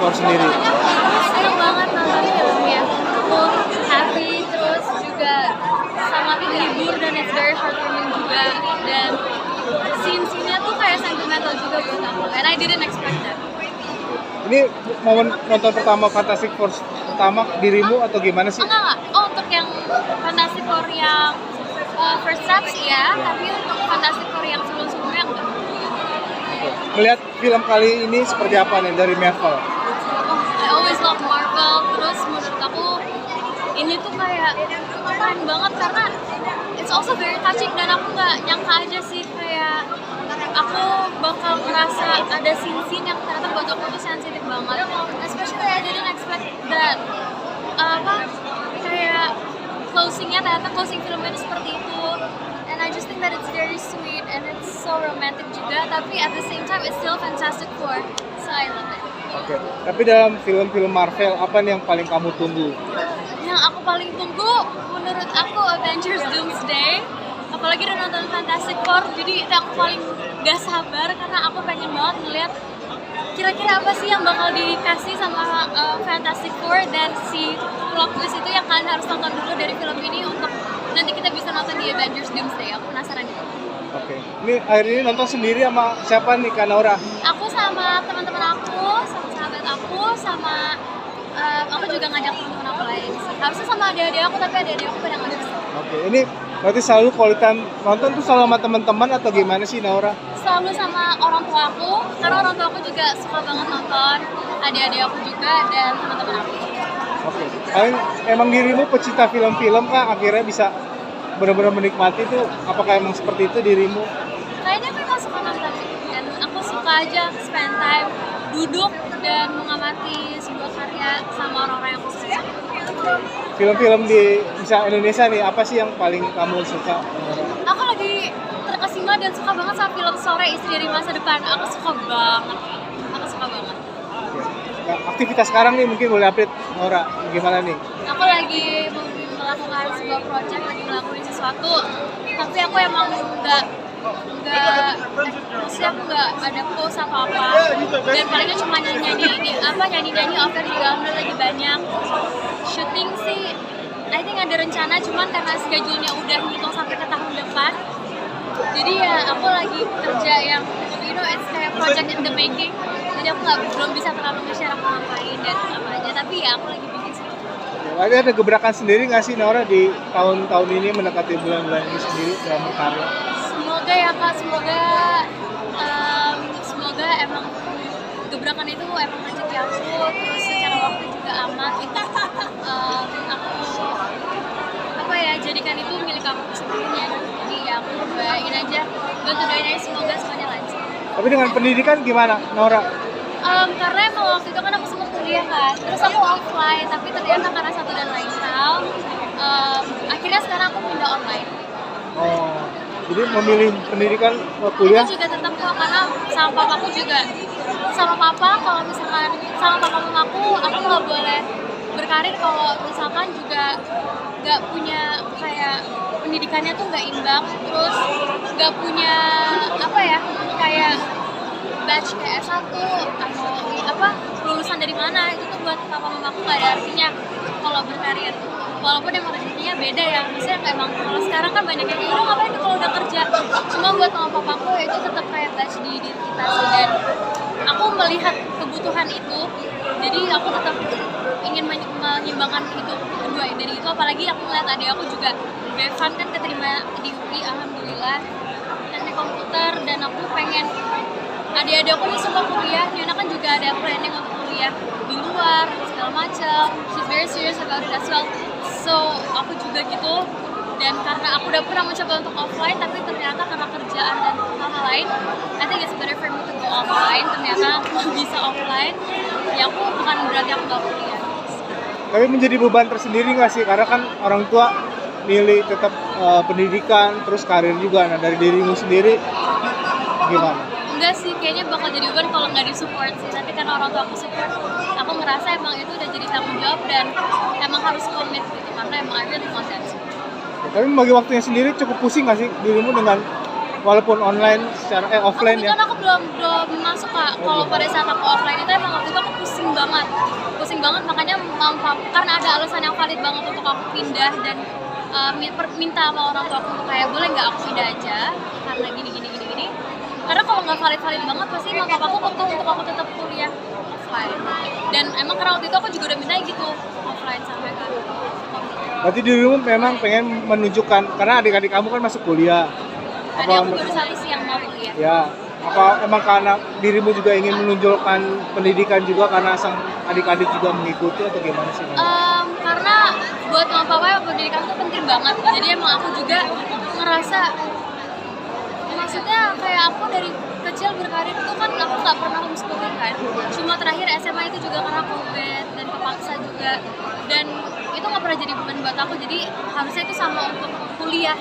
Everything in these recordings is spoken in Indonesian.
Four sendiri? Seneng banget nonton filmnya. Aku happy, terus juga sangat menghibur dan it's very heartwarming juga. Dan scene-nya tuh kayak sentimental juga buat aku. And I didn't expect that. Ini momen nonton pertama Fantastic Four pertama dirimu atau gimana sih? Enggak. Oh, untuk yang Fantastic Four yang first drafts ya, tapi untuk Fantastic Four yang sebelum-sebelumnya enggak. Melihat film kali ini seperti apa nih dari Marvel? I always love Marvel, terus menurut aku ini tuh kayak keren banget karena it's also very touching dan aku nggak nyangka aja sih kayak aku bakal ngerasa ada scene-scene yang ternyata buat aku tuh sensitif banget. Especially I didn't expect that kayak ternyata closing filmnya itu seperti itu. And I just think that it's very sweet and it's so romantic juga, tapi at the same time it's still Fantastic Four, so I love it. Oke. Tapi dalam film-film Marvel apa nih yang paling kamu tunggu? Yang aku paling tunggu menurut aku Avengers Doomsday. Apalagi udah nonton Fantastic Four, jadi itu aku paling gak sabar karena aku pengen banget ngeliat kira-kira apa sih yang bakal dikasih sama Fantastic Four dan si plot twist itu yang kalian harus tonton dulu dari film ini untuk nanti kita bisa nonton di Avengers Doomsday. Aku penasaran gitu. Oke. Ini akhir ini nonton sendiri sama siapa nih, Kanora? Aku sama teman-teman aku, sama sahabat aku, sama aku juga ngajak teman-teman aku lain sih. Harusnya sama adik-adik aku, tapi adik-adik aku pada nggak bisa. Oke. Ini berarti selalu quality nonton tuh selalu sama teman-teman atau gimana sih, Naura? Selalu sama orang tua aku, karena orang tua aku juga suka banget nonton. Adik-adik aku juga dan teman-teman aku. Oke. Paling emang dirimu pecinta film-film kah akhirnya bisa benar-benar menikmati tuh? Apakah emang seperti itu dirimu? Kayaknya memang suka nonton dan aku suka aja spend time duduk dan mengamati sebuah karya sama orang-orang yang aku suka. Film-film di misal Indonesia nih, apa sih yang paling kamu suka? Aku lagi terkesima dan suka banget sama film Sore Istri dari Masa Depan. Aku suka banget. Nah, aktivitas sekarang nih mungkin boleh update Naura, gimana nih? Aku lagi melakukan sebuah project, lagi ngelakuin sesuatu, tapi aku emang maksudnya aku nggak ada post apa-apa dan palingnya cuma nyanyi offer juga alhamdulillah lagi banyak. Syuting sih I think ada rencana, cuman karena schedule-nya udah ngitung sampai ke tahun depan, jadi ya aku lagi kerja yang it's kayak project in the making, jadi aku belum bisa terlalu nge-share aku ngapain dan apa aja, tapi ya aku lagi bikin sih. Lagi ada gebrakan sendiri nggak sih Naura di tahun-tahun ini mendekati bulan-bulan ini sendiri dalam berkarya? Semoga ya Kak, semoga emang gebrakan itu emang rezeki aku, terus secara waktu juga aman. Aku jadikan itu milik aku sepenuhnya. Jadi ya aku doain aja, semoga semuanya lancar. Tapi dengan pendidikan gimana Naura? Karena emang waktu itu kan aku sempat kuliah kan, terus aku offline, tapi ternyata karena satu dan lain hal, akhirnya sekarang aku pindah online. Oh, jadi memilih pendidikan kuliah? Itu juga tetap kok, karena sama papaku juga, sama papa kalau misalkan sama papa mamaku, aku nggak boleh berkarir kalau misalkan juga nggak punya kayak pendidikannya tuh nggak imbang, terus nggak punya kayak batch kayak S1 atau lulusan dari mana, itu tuh buat papa mamaku nggak ada artinya kalau berkarir. Walaupun emang rezekinya beda ya, maksudnya emang kalau sekarang kan banyak yang udah ngapain tuh kalau udah kerja. Cuma buat mama papaku itu tetap kayak batch di diri kita sih, dan aku melihat kebutuhan itu, jadi aku tetap ingin menyimbangkan itu kedua dari itu. Apalagi aku melihat adik aku juga Bevan kan keterima di UI alhamdulillah teknik komputer, dan aku pengen adik-adik aku ini semua kuliah, Yuna kan juga ada planning untuk kuliah di luar segala macam. She's very serious about it as well. So aku juga gitu, dan karena aku udah pernah mencoba untuk offline tapi ternyata karena kerjaan dan hal-hal lain, I think it's better for me to go offline. Ternyata aku bisa offline, ya aku bukan berarti aku gak kuliah. Tapi menjadi beban tersendiri nggak sih? Karena kan orang tua milih tetap pendidikan, terus karir juga. Nah dari dirimu sendiri gimana? Enggak sih, kayaknya bakal jadi beban kalau nggak disupport sih. Tapi karena orang tua aku support, aku ngerasa emang itu udah jadi tanggung jawab dan emang harus komit gitu. Karena emang I really want that. Tapi bagi waktunya sendiri cukup pusing nggak sih dirimu dengan walaupun online secara offline Waktu ya. itu kan aku belum masuk Kak. Kalau pada saat aku offline itu emang waktu itu aku pusing banget makanya karena ada alasan yang valid banget untuk aku pindah dan minta sama orang tua aku untuk kayak boleh nggak aku pindah aja karena gini. Karena kalau nggak valid banget pasti mama papaku kekeh untuk aku tetap kuliah offline. Dan emang karena waktu itu aku juga udah minta gitu offline sampai kan. Berarti dirimu memang pengen menunjukkan karena adik-adik kamu kan masuk kuliah. Ada aku baru satu sih yang mau kuliah. Ya, apa emang karena dirimu juga ingin menunjukkan pendidikan juga karena sang adik-adik juga mengikuti atau gimana sih? Karena buat mama papa pendidikan itu penting banget. Jadi emang aku juga ngerasa maksudnya kayak aku dari kecil berkarir itu kan aku nggak pernah homeschooling kan. Cuma terakhir SMA itu juga karena COVID dan kepaksa juga dan itu nggak pernah jadi beban buat aku. Jadi harusnya itu sama untuk kuliah.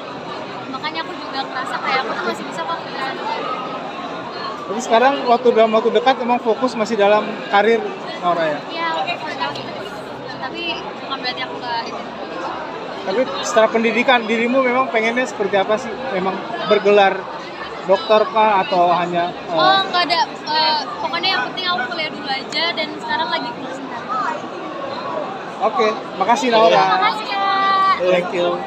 Makanya aku juga ngerasa kayak aku tuh masih bisa kok kuliah. Tapi sekarang dalam waktu dekat emang fokus masih dalam karir Naura ya. Iya, tapi bukan berarti aku nggak itu. Tapi setelah pendidikan dirimu memang pengennya seperti apa sih? Memang bergelar dokter kah atau hanya Nggak ada. Pokoknya yang penting aku kuliah dulu aja dan sekarang lagi kuliah sebentar. Oke, makasih Naura. Makasih Kak. Thank you.